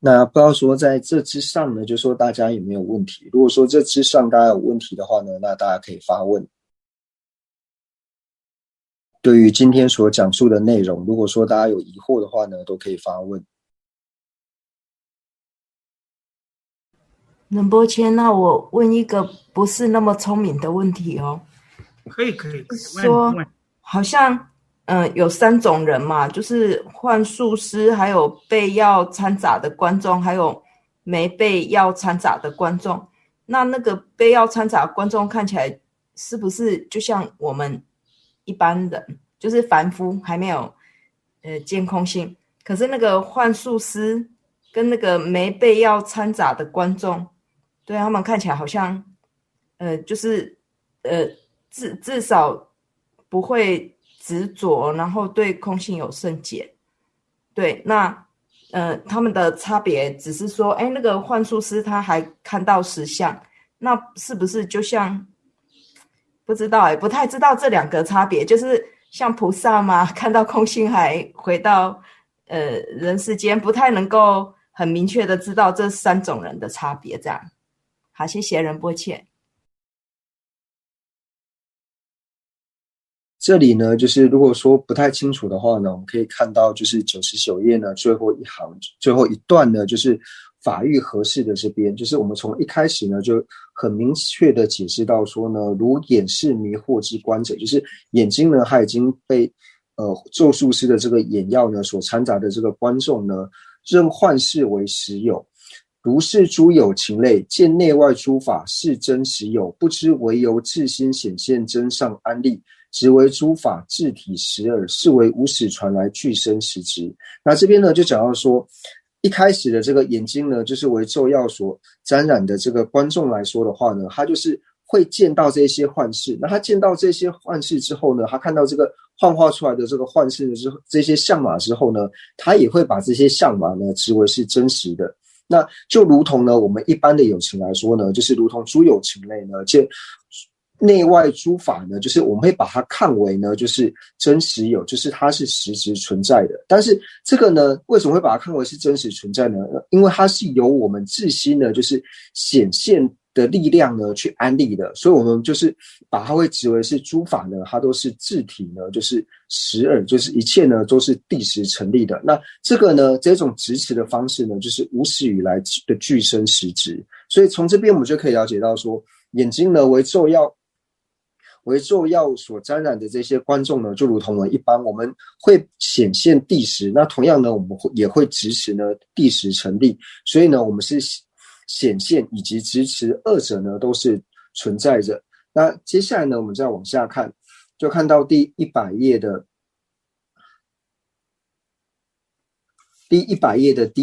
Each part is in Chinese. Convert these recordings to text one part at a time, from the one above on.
那不知道说在这之上呢，就说大家有没有问题？如果说这之上大家有问题的话呢，那大家可以发问。对于今天所讲述的内容，如果说大家有疑惑的话呢，都可以发问。仁波切，那我问一个不是那么聪明的问题哦。可以，说问。好像有三种人嘛，就是幻术师，还有被要掺杂的观众，还有没被要掺杂的观众。那个被要掺杂的观众看起来是不是就像我们一般人，就是凡夫还没有见空性，可是那个幻术师跟那个没被要掺杂的观众，对他们看起来好像就是至少不会执着，然后对空性有甚解。对，那他们的差别只是说，哎，那个幻术师他还看到实相，那是不是就像不知道不太知道这两个差别，就是像菩萨嘛，看到空性还回到人世间，不太能够很明确的知道这三种人的差别。这样，好，谢谢仁波切。这里呢，就是如果说不太清楚的话呢，我们可以看到就是99页呢最后一行最后一段呢，就是法域合适的这边，就是我们从一开始呢就很明确的解释到说呢，如眼视迷惑之观者，就是眼睛呢它已经被咒术师的这个眼药呢所掺杂的这个观众呢，认幻视为实有。如是诸有情类，见内外诸法是真实有，不知唯由自心显现真上安立，直为诸法自体实耳，是为无始传来具身实之。那这边呢就讲到说，一开始的这个眼睛呢，就是为咒药所沾染的这个观众来说的话呢，他就是会见到这些幻视。那他见到这些幻视之后呢，他看到这个幻化出来的这个幻视之后，这些相码之后呢，他也会把这些相码呢执为是真实的。那就如同呢，我们一般的有情来说呢，就是如同诸有情类呢，见内外诸法呢，就是我们会把它看为呢，就是真实有，就是它是实质存在的。但是这个呢，为什么会把它看为是真实存在呢？因为它是由我们自心呢，就是显现的力量呢去安立的，所以我们就是把它会指为是诸法呢，它都是自体呢，就是实耳，就是一切呢都是地实成立的。那这个呢，这种执持的方式呢，就是无始以来的具身实质。所以从这边我们就可以了解到说，眼睛呢为咒药所沾染的这些观众呢，就如同一般我们会显现地实，那同样呢，我们也会执持呢地实成立，所以呢，我们是显现以及执持二者呢都是存在着。那接下来呢，我们再往下看，就看到第100页的第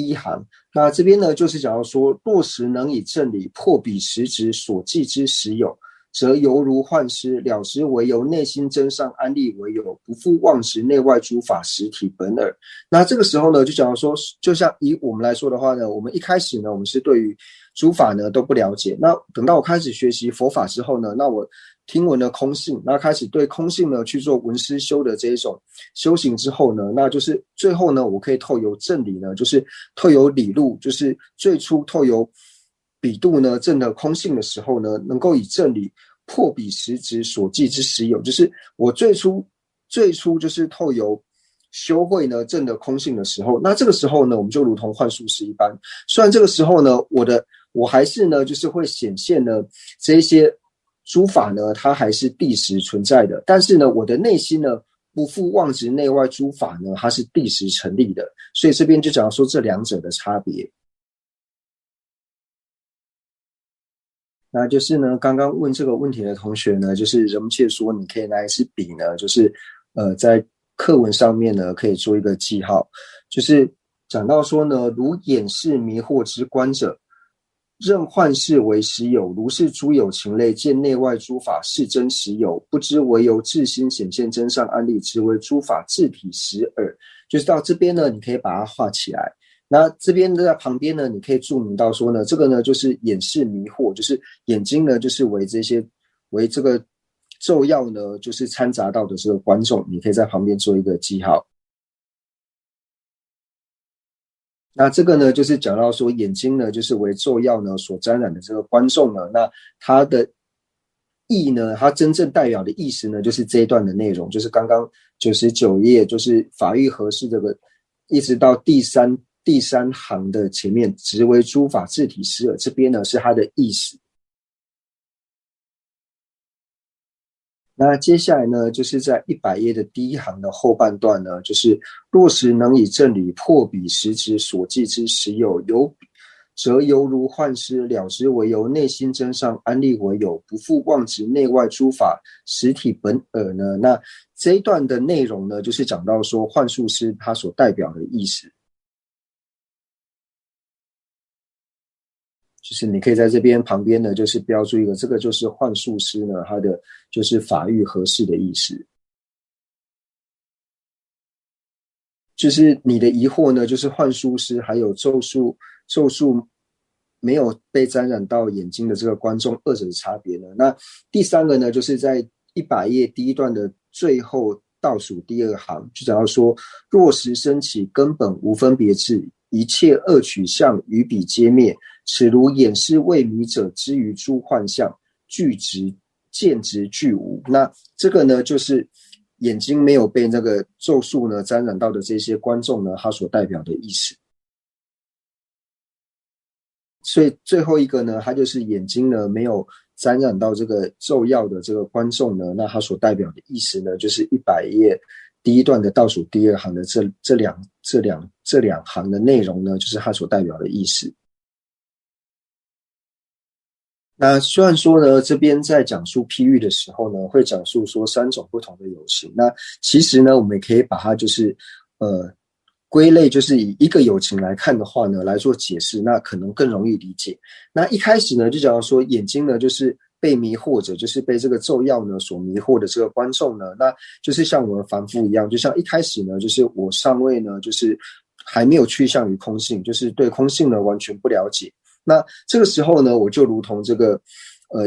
一行。那这边呢，就是讲到说，若实能以正理破彼实质所记之实有，则犹如幻师，了之唯由内心真上安立为有，不复妄执内外诸法实体本耳。那这个时候呢，就讲到说，就像以我们来说的话呢，我们一开始呢，我们是对于诸法呢都不了解。那等到我开始学习佛法之后呢，那我听闻了空性，那开始对空性呢去做闻思修的这一种修行之后呢，那就是最后呢，我可以透由正理呢，就是透由理路，就是最初透由比度呢证的空性的时候呢，能够以正理破彼实质所记之实有，就是我最初就是透由修会呢证的空性的时候，那这个时候呢，我们就如同幻术师一般，虽然这个时候呢，我还是呢，就是会显现呢这些诸法呢，它还是地实存在的，但是呢，我的内心呢，不复妄执内外诸法呢，它是地实成立的，所以这边就讲说这两者的差别。那就是呢，刚刚问这个问题的同学呢，就是仁波切说，你可以拿一支笔呢，就是在课文上面呢，可以做一个记号，就是讲到说呢，如眼视迷惑之观者，认幻视为实有，如是诸有情类，见内外诸法是真实有，不知唯由自心显现真上安立之为诸法自体实耳。就是到这边呢，你可以把它画起来。那这边在旁边呢，你可以注明到说呢，这个呢就是眼视迷惑，就是眼睛呢就是为这个咒药呢，就是掺杂到的这个观众，你可以在旁边做一个记号。那这个呢，就是讲到说眼睛呢，就是为咒药呢所沾染的这个观众呢，那它的意呢，它真正代表的意思呢，就是这一段的内容，就是刚刚99页，就是法欲合适这个，一直到第三行的前面，直为诸法自体实耳，这边呢是它的意思。那接下来呢，就是在100页的第一行的后半段呢，就是若时能以正理破彼实执所记之实有，则犹如幻师了之为由，内心真上安立为有，不复妄执内外诸法实体本耳呢。那这一段的内容呢，就是讲到说幻术师他所代表的意思。就是你可以在这边旁边呢，就是标注一个，这个就是幻术师呢，他的就是法欲合适的意思。就是你的疑惑呢，就是幻术师还有咒术没有被沾染到眼睛的这个观众二者的差别呢。那第三个呢，就是在100页第一段的最后倒数第二行，就讲到说，若时升起根本无分别智，一切恶取向于彼皆灭，此如眼视未迷者之于诸幻象，具直见直具无。那这个呢，就是眼睛没有被那个咒术呢沾染到的这些观众呢，它所代表的意思。所以最后一个呢，它就是眼睛呢没有沾染到这个咒药的这个观众呢，那它所代表的意思呢，就是100页第一段的倒数第二行的这两行的内容呢，就是它所代表的意思。那虽然说呢，这边在讲述譬喻的时候呢，会讲述说3种不同的有情。那其实呢，我们也可以把它就是归类，就是以一个有情来看的话呢，来做解释，那可能更容易理解。那一开始呢，就讲到说眼睛呢，就是被迷惑者，就是被这个咒药呢所迷惑的这个观众呢，那就是像我们凡夫一样，就像一开始呢，就是我尚未呢，就是还没有趋向于空性，就是对空性呢完全不了解。那这个时候呢，我就如同这个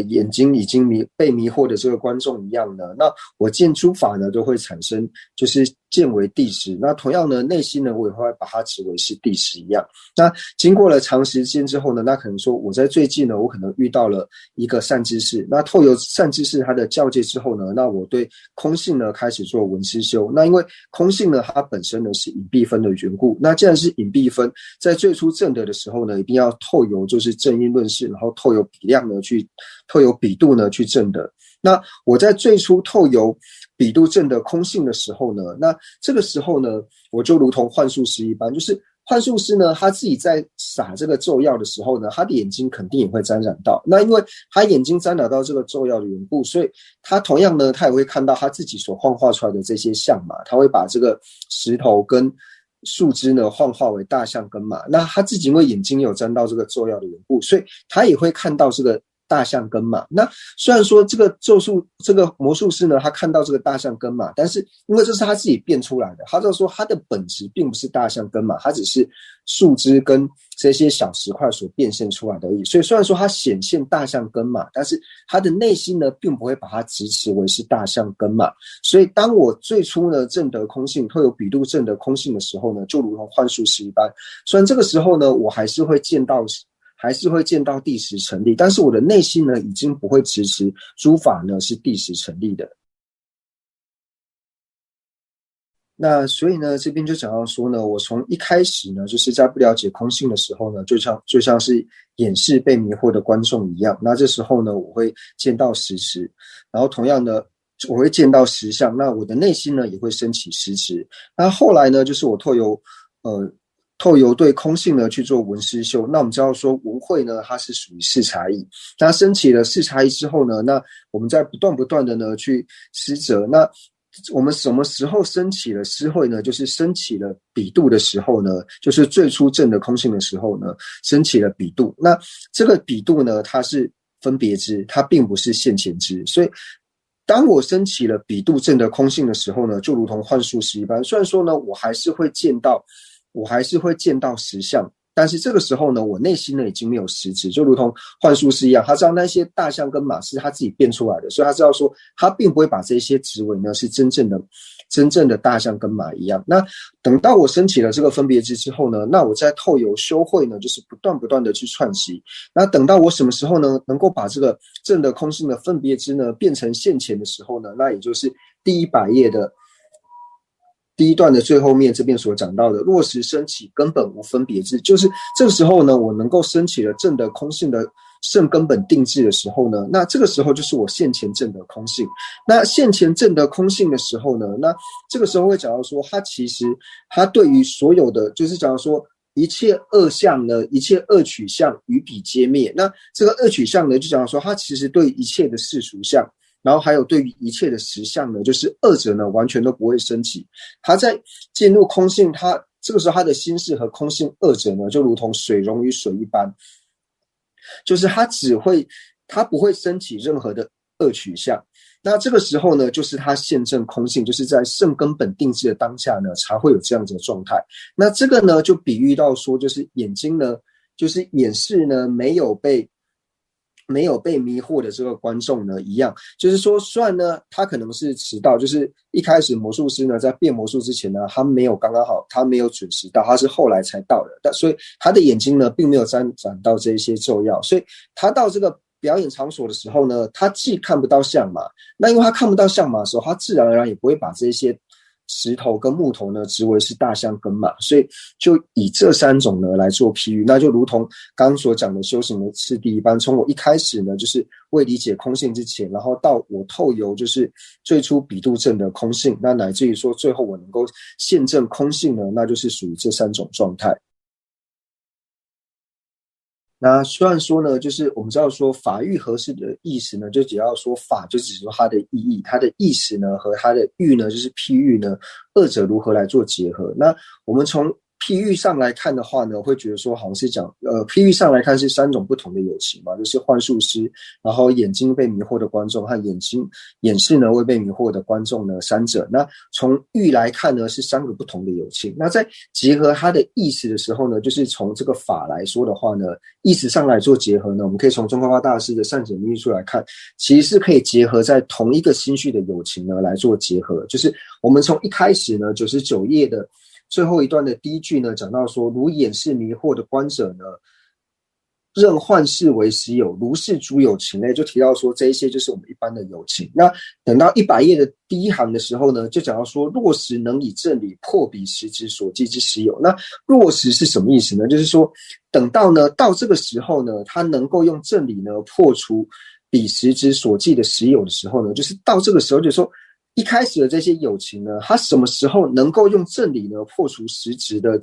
眼睛已经被迷惑的这个观众一样呢，那我见诸法呢都会产生就是见为谛实，那同样呢内心呢我也会把它指为是谛实一样。那经过了长时间之后呢，那可能说我在最近呢我可能遇到了一个善知识，那透由善知识他的教诫之后呢，那我对空性呢开始做闻思修。那因为空性呢它本身呢是隐蔽分的缘故，那既然是隐蔽分，在最初证得的时候呢，一定要透由就是正因论事，然后透由比量呢去透由比度呢去证得。那我在最初透由比度证得空性的时候呢，那这个时候呢，我就如同幻术师一般，就是幻术师呢，他自己在撒这个咒药的时候呢，他的眼睛肯定也会沾染到。那因为他眼睛沾染到这个咒药的缘故，所以他同样呢，他也会看到他自己所幻化出来的这些相嘛，他会把这个石头跟树枝呢幻化为大象跟马。那他自己因为眼睛有沾到这个咒药的缘故，所以他也会看到这个大象跟马。那虽然说这个咒术这个魔术师呢，他看到这个大象跟马，但是因为这是他自己变出来的，他就说他的本质并不是大象跟马，他只是树枝跟这些小石块所变现出来的而已。所以虽然说他显现大象跟马，但是他的内心呢并不会把它直持为是大象跟马。所以当我最初呢证得空性，会有比度证得空性的时候呢，就如同幻术师一般，虽然这个时候呢我还是会见到谛实成立，但是我的内心呢已经不会支持诸法呢是谛实成立的。那所以呢，这边就讲到说呢，我从一开始呢，就是在不了解空性的时候呢，就像是眼视被迷惑的观众一样。那这时候呢，我会见到实执，然后同样的，我会见到实相。那我的内心呢，也会升起实执。那后来呢，就是我透由对空性呢去做闻思修。那我们知道说闻慧呢，它是属于视察意。那升起了视察意之后呢，那我们在不断的呢去思则。那我们什么时候升起了思慧呢？就是升起了比度的时候呢，就是最初证的空性的时候呢，升起了比度。那这个比度呢，它是分别知，它并不是现前知。所以当我升起了比度证的空性的时候呢，就如同幻术师一般，虽然说呢我还是会见到实相，但是这个时候呢，我内心呢已经没有实质，就如同幻术师一样，他知道那些大象跟马是他自己变出来的，所以他知道说他并不会把这些职位呢是真正的大象跟马一样。那等到我升起了这个分别知之后呢，那我在透由修会呢，就是不断的去串习。那等到我什么时候呢，能够把这个正的空性的分别知呢变成现前的时候呢，那也就是第100页的第一段的最后面这边所讲到的落实升起根本无分别知，就是这个时候呢，我能够升起了正的空性的圣根本定制的时候呢，那这个时候就是我现前正的空性。那现前正的空性的时候呢，那这个时候会讲到说，它其实它对于所有的，就是讲说一切恶相呢，一切恶取相于彼皆灭。那这个恶取相呢，就讲说它其实对一切的世俗相，然后还有对于一切的实相呢，就是二者呢完全都不会升起。他在进入空性，他这个时候他的心识和空性二者呢，就如同水溶于水一般，就是他不会升起任何的恶取相。那这个时候呢，就是他现证空性，就是在圣根本定制的当下呢，才会有这样子的状态。那这个呢，就比喻到说，就是眼睛呢，就是眼视呢没有被迷惑的这个观众呢一样，就是说虽然呢他可能是迟到，就是一开始魔术师呢在变魔术之前呢，他没有刚刚好，他没有准时到，他是后来才到的，但所以他的眼睛呢并没有沾染到这些咒药，所以他到这个表演场所的时候呢，他既看不到相马，那因为他看不到相马的时候，他自然而然也不会把这些石头跟木头呢植为是大象跟马，所以就以这3种呢来做譬喻。那就如同刚刚所讲的修行的次第一般，从我一开始呢就是未理解空性之前，然后到我透由就是最初比度正的空性，那乃至于说最后我能够现证空性呢，那就是属于这3种状态。那虽然说呢，就是我们知道说法欲合适的意思呢，就只要说法就只说它的意义，它的意思呢和它的欲呢，就是譬喻呢，二者如何来做结合。那我们从譬喻上来看的话呢，会觉得说好像是讲譬喻上来看是3种不同的有情嘛，就是幻术师，然后眼睛被迷惑的观众和眼视呢未被迷惑的观众呢3者。那从喻来看呢是3个不同的有情。那在结合它的意思的时候呢，就是从这个法来说的话呢，意识上来做结合呢，我们可以从中观法大师的善解密处来看，其实是可以结合在同一个心绪的有情呢来做结合。就是我们从一开始呢99页的最后一段的第一句呢，讲到说，如眼视迷惑的观者呢，任幻视为实有，如是诸有情类，就提到说这一些就是我们一般的有情。那等到100页的第一行的时候呢，就讲到说，若实能以正理破彼实质所记之实有。那若实是什么意思呢？就是说，等到呢到这个时候呢，他能够用正理呢破除彼实质所记的实有的时候呢，就是到这个时候，就是说一开始的这些有情呢，他什么时候能够用正理呢破除实质的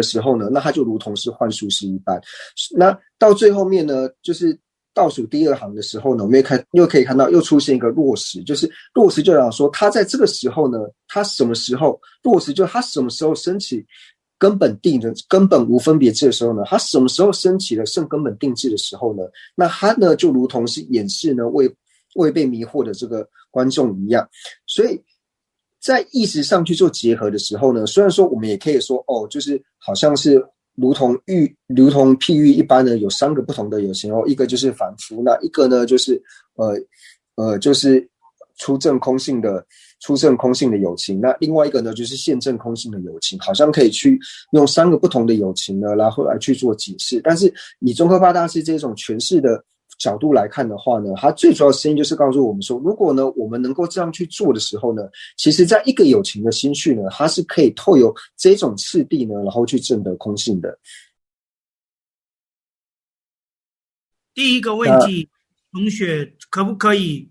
时候呢，那他就如同是幻术师一般。那到最后面呢，就是倒数第2行的时候呢，我们又可以看到又出现一个落实，就是落实就讲说他在这个时候呢，他什么时候落实，就他什么时候升起根本定的根本无分别智的时候呢，他什么时候升起了圣根本定智的时候呢，那他呢就如同是眼视呢未被迷惑的这个观众一样。所以在意识上去做结合的时候呢，虽然说我们也可以说就是好像是如同譬喻一般呢，有3个不同的有情一个就是凡夫，那一个呢就是就是出证空性的有情，那另外一个呢就是现证空性的有情，好像可以去用3个不同的有情呢然后来去做解释。但是以宗喀巴大师这种诠释的角度来看的话呢，它最主要的声音就是告诉我们说，如果呢我们能够这样去做的时候呢，其实在一个有情的心绪呢，它是可以透由这种次第呢，然后去证得空性的。第一个问题，同学可不可以？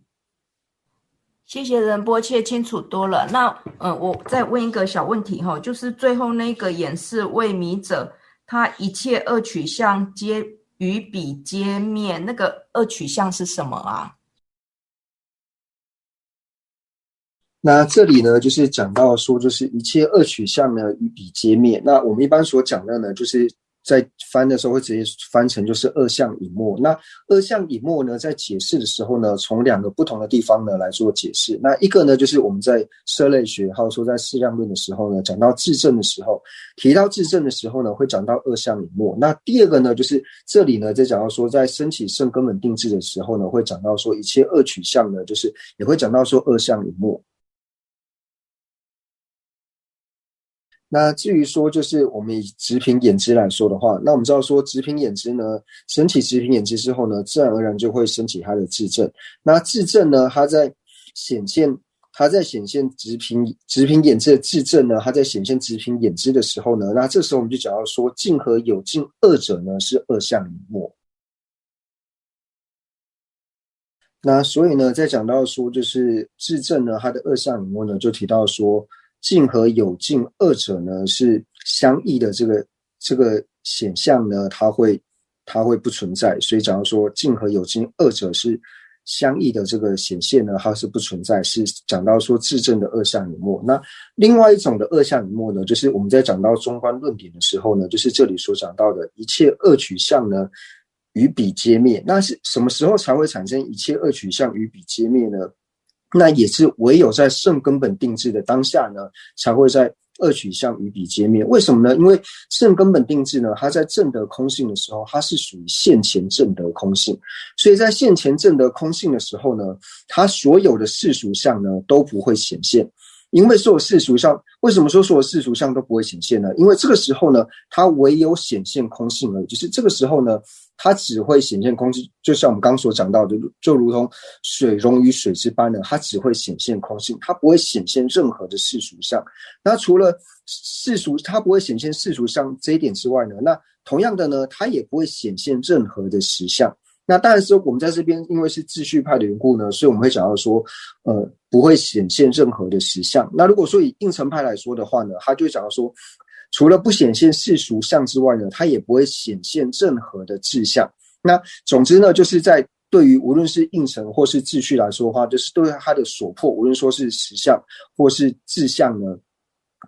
谢谢仁波切，清楚多了。那我再问一个小问题哈，就是最后那个眼视为迷者，他一切恶取相皆于彼皆灭，那个恶取相是什么啊？那这里呢，就是讲到说，就是一切恶取相呢，于彼皆灭。那我们一般所讲的呢，就是在翻的时候会直接翻成就是二相隐没。那二相隐没呢，在解释的时候呢，从2个不同的地方呢来做解释。那一个呢，就是我们在社类学，还有说在适量论的时候呢，讲到质证的时候，提到质证的时候呢，会讲到二相隐没。那第二个呢，就是这里呢，在讲到说在升起圣根本定制的时候呢，会讲到说一切恶取向呢，就是也会讲到说二相隐没。那至于说就是我们以直凭眼知来说的话，那我们知道说直凭眼知呢，升起直凭眼知之后呢，自然而然就会升起它的质证。那质证呢，它在显现直凭眼知的质证呢，它在显现直凭眼知的时候呢，那这时候我们就讲到说镜和有镜二者呢是二相隐没。那所以呢，在讲到说就是质证呢，它的二相隐没呢，就提到说镜和有镜二者呢是相异的这个显象呢，它会不存在。所以讲到说镜和有镜二者是相异的这个显现呢，它是不存在，是讲到说质证的二相隐没。那另外一种的二相隐没呢，就是我们在讲到中观论点的时候呢，就是这里所讲到的一切恶取向呢与彼皆灭。那是什么时候才会产生一切恶取向与彼皆灭呢？那也是唯有在圣根本定制的当下呢，才会在恶取向与彼皆灭。为什么呢？因为圣根本定制呢，它在证得空性的时候，它是属于现前证得空性，所以在现前证得空性的时候呢，它所有的世俗相呢都不会显现。因为所有世俗相，为什么说所有世俗相都不会显现呢？因为这个时候呢，它唯有显现空性而已。就是这个时候呢，它只会显现空性，就像我们刚刚所讲到的，就如同水溶于水之般呢，它只会显现空性，它不会显现任何的世俗相。那除了它不会显现世俗相这一点之外呢，那同样的呢，它也不会显现任何的实相。那当然是我们在这边因为是秩序派的缘故呢，所以我们会讲到说不会显现任何的实相。那如果说以应成派来说的话呢，他就会讲到说除了不显现世俗相之外呢，他也不会显现任何的质相。那总之呢，就是在对于无论是应成或是秩序来说的话，就是对他的所破，无论说是实相或是质相呢，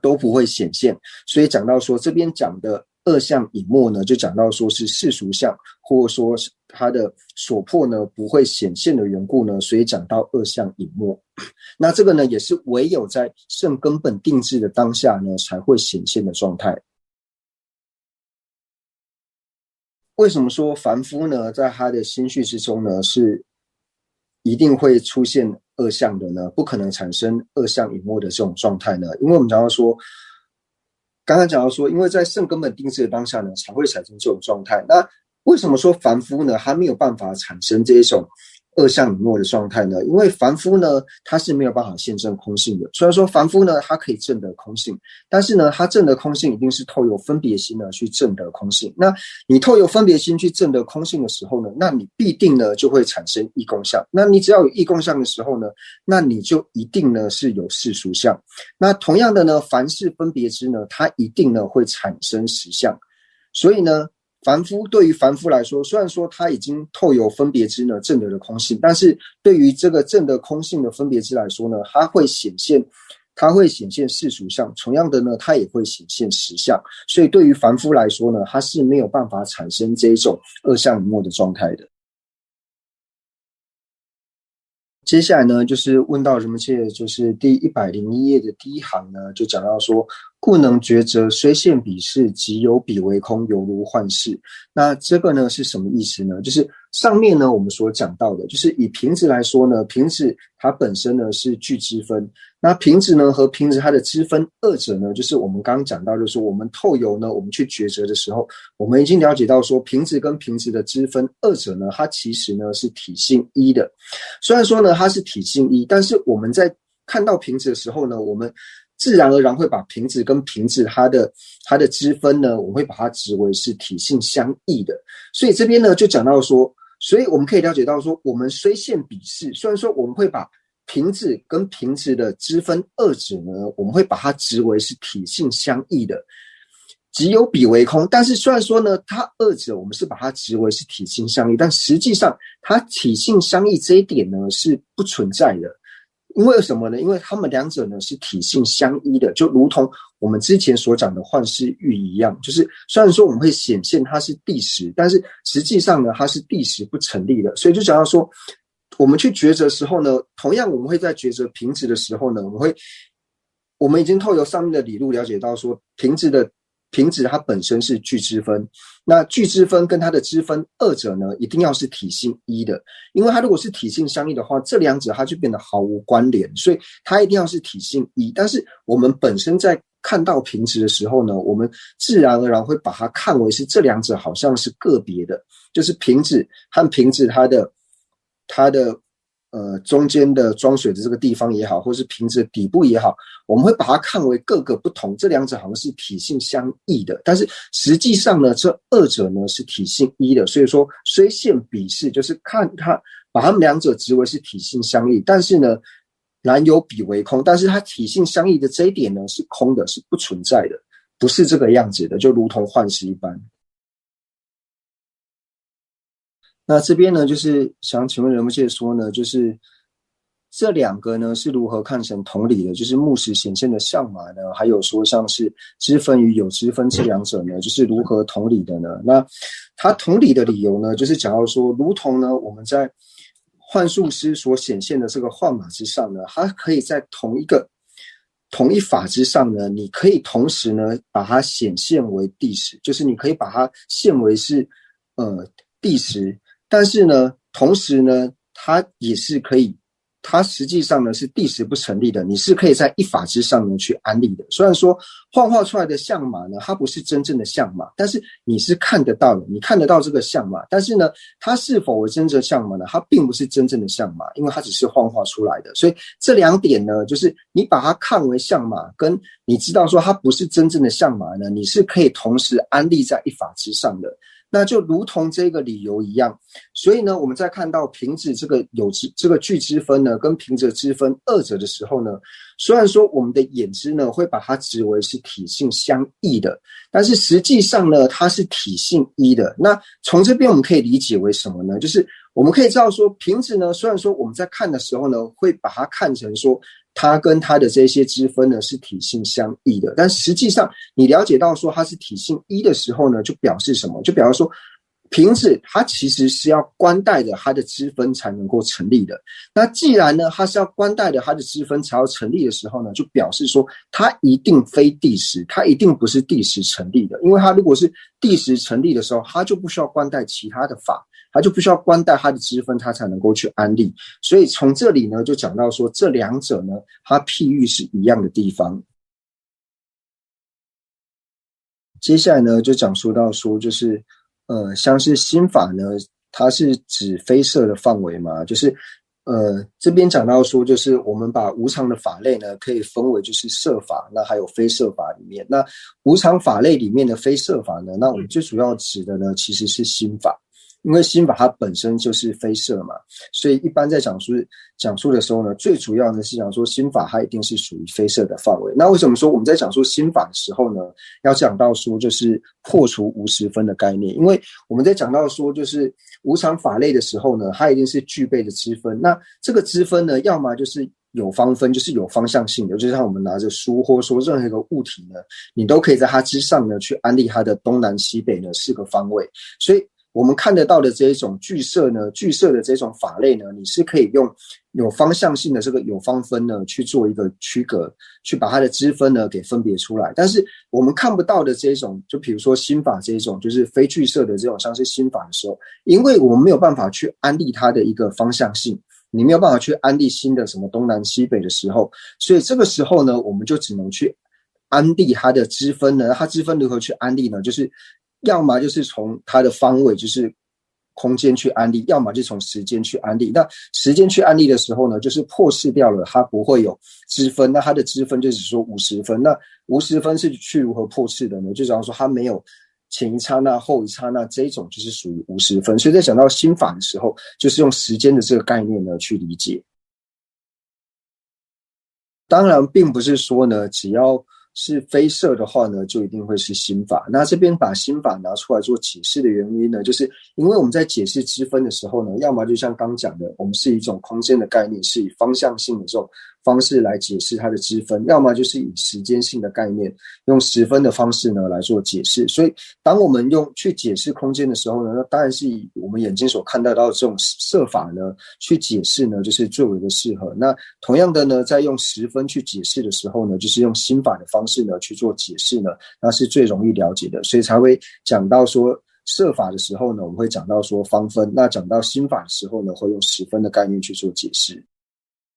都不会显现。所以讲到说这边讲的二相隐没呢，就讲到说是世俗相，或者说它的所破呢不会显现的缘故呢，所以讲到二相隐没。那这个呢，也是唯有在圣根本定制的当下呢，才会显现的状态。为什么说凡夫呢，在他的心绪之中呢，是一定会出现二相的呢？不可能产生二相隐没的这种状态呢？因为我们讲到说，刚刚讲到说，因为在圣根本定制的当下呢，才会产生这种状态。那为什么说凡夫呢，他没有办法产生这一种二相隐没的状态呢？因为凡夫呢，他是没有办法现证空性的。虽然说凡夫呢，他可以证得空性，但是呢，他证得空性一定是透由分别心呢去证得空性。那你透由分别心去证得空性的时候呢，那你必定呢就会产生异共相。那你只要有异共相的时候呢，那你就一定呢是有世俗相。那同样的呢，凡是分别知呢，它一定呢会产生实相。所以呢，对于凡夫来说，虽然说他已经透由分别知呢证得了空性，但是对于这个证得空性的分别知来说呢，它会显现世俗相，同样的呢，它也会显现实相。所以对于凡夫来说呢，它是没有办法产生这一种二相隐没的状态的。接下来呢，就是问道什么切，就是第101页的第一行呢，就讲到说，故能觉则虽现彼事，即有彼为空，犹如幻视。那这个呢是什么意思呢？就是上面呢我们所讲到的，就是以瓶子来说呢，瓶子它本身呢是具知分，那瓶子呢和瓶子它的知分二者呢，就是我们刚刚讲到，就是说我们透由呢我们去抉择的时候，我们已经了解到说瓶子跟瓶子的知分二者呢，它其实呢是体性一的。虽然说呢它是体性一，但是我们在看到瓶子的时候呢，我们自然而然会把瓶子跟瓶子它的知分呢，我们会把它指为是体性相异的。所以这边呢就讲到说，所以我们可以了解到说，我们虽现彼事，虽然说我们会把瓶子跟瓶子的知分二者呢，我们会把它指为是体性相异的，即有彼为空。但是虽然说呢，它二者我们是把它指为是体性相异，但实际上它体性相异这一点呢是不存在的。因为什么呢？因为他们两者呢是体性相依的，就如同我们之前所讲的幻视域一样，就是虽然说我们会显现它是第十，但是实际上呢，它是第十不成立的。所以就讲到说，我们去抉择的时候呢，同样我们会在抉择平直的时候呢，我们已经透过上面的理路了解到说，平直它本身是聚之分，那聚之分跟它的之分二者呢，一定要是体性一的，因为它如果是体性相异的话，这两者它就变得毫无关联，所以它一定要是体性一。但是我们本身在看到平直的时候呢，我们自然而然会把它看为是这两者好像是个别的，就是平直和平直它的中间的装水的这个地方也好，或是瓶子的底部也好，我们会把它看为各个不同，这两者好像是体性相异的，但是实际上呢，这二者呢是体性一的，所以说虽现比视，就是看它把它们两者直为是体性相异，但是呢，然有彼为空，但是它体性相异的这一点呢是空的，是不存在的，不是这个样子的，就如同幻视一般。那这边呢，就是想请问仁波切说呢，就是这两个呢是如何看成同理的？就是木石显现的相马呢，还有说像是支分与有支分这两者呢，就是如何同理的呢？那它同理的理由呢，就是讲到说，如同呢我们在幻术师所显现的这个幻马之上呢，它可以在同一法之上呢，你可以同时呢把它显现为第十，就是你可以把它现为是第十。但是呢，同时呢，它也是可以，它实际上呢是第十不成立的，你是可以在一法之上呢去安立的。虽然说幻化出来的相马呢，它不是真正的相马，但是你是看得到的，你看得到这个相马，但是呢，它是否为真正的相马呢？它并不是真正的相马，因为它只是幻化出来的。所以这两点呢，就是你把它看为相马，跟你知道说它不是真正的相马呢，你是可以同时安立在一法之上的。那就如同这个理由一样，所以呢，我们在看到平直这个聚之分呢，跟平直之分二者的时候呢，虽然说我们的眼知呢会把它指为是体性相异的，但是实际上呢，它是体性一的。那从这边我们可以理解为什么呢？就是我们可以知道说，平直呢，虽然说我们在看的时候呢，会把它看成说，它跟它的这些支分呢是体性相异的，但实际上你了解到说它是体性一的时候呢，就表示什么？就表示说平直它其实是要关带着它的支分才能够成立的。那既然呢它是要关带着它的支分才要成立的时候呢，就表示说它一定非第十，它一定不是第十成立的，因为它如果是第十成立的时候，它就不需要关带其他的法，它就不需要关带它的支分，它才能够去安立。所以从这里呢，就讲到说这两者呢，它譬喻是一样的地方。接下来呢，就讲述到说，就是像是心法呢，它是指非色的范围嘛，就是这边讲到说，就是我们把无常的法类呢，可以分为就是色法，那还有非色法里面。那无常法类里面的非色法呢，那我们最主要指的呢，其实是心法。因为心法它本身就是非色嘛，所以一般在讲述的时候呢，最主要呢是讲说心法它一定是属于非色的范围。那为什么说我们在讲述心法的时候呢，要讲到说就是破除无十分的概念？因为我们在讲到说就是无常法类的时候呢，它一定是具备的支分。那这个支分呢，要么就是有方分，就是有方向性的，就像我们拿着书或说任何一个物体呢，你都可以在它之上呢去安立它的东南西北呢4个方位。所以我们看得到的这一种聚色的这种法类呢，你是可以用有方向性的这个有方分呢去做一个区隔，去把它的支分呢给分别出来。但是我们看不到的这种，就比如说心法这种，就是非聚色的这种，像是心法的时候，因为我们没有办法去安立它的一个方向性，你没有办法去安立新的什么东南西北的时候，所以这个时候呢，我们就只能去安立它的支分呢。它支分如何去安立呢？就是要么就是从它的方位，就是空间去安立，要么就从时间去安立。那时间去安立的时候呢，就是破释掉了它不会有支分，那它的支分就只说50分。那50分是去如何破释的呢？就假如说它没有前一刹那后一刹那，这一种就是属于50分。所以在讲到心法的时候，就是用时间的这个概念呢去理解。当然并不是说呢只要是非色的话呢，就一定会是心法。那这边把心法拿出来做解释的原因呢，就是因为我们在解释支分的时候呢，要么就像刚讲的，我们是一种空间的概念，是以方向性的这种方式来解释它的支分，要么就是以时间性的概念，用十分的方式呢来做解释。所以当我们去解释空间的时候呢，那当然是以我们眼睛所看得到的这种设法呢去解释呢，就是最为的适合。那同样的呢，在用十分去解释的时候呢，就是用心法的方式呢去做解释呢，那是最容易了解的。所以才会讲到说设法的时候呢，我们会讲到说方分；那讲到心法的时候呢，会用十分的概念去做解释。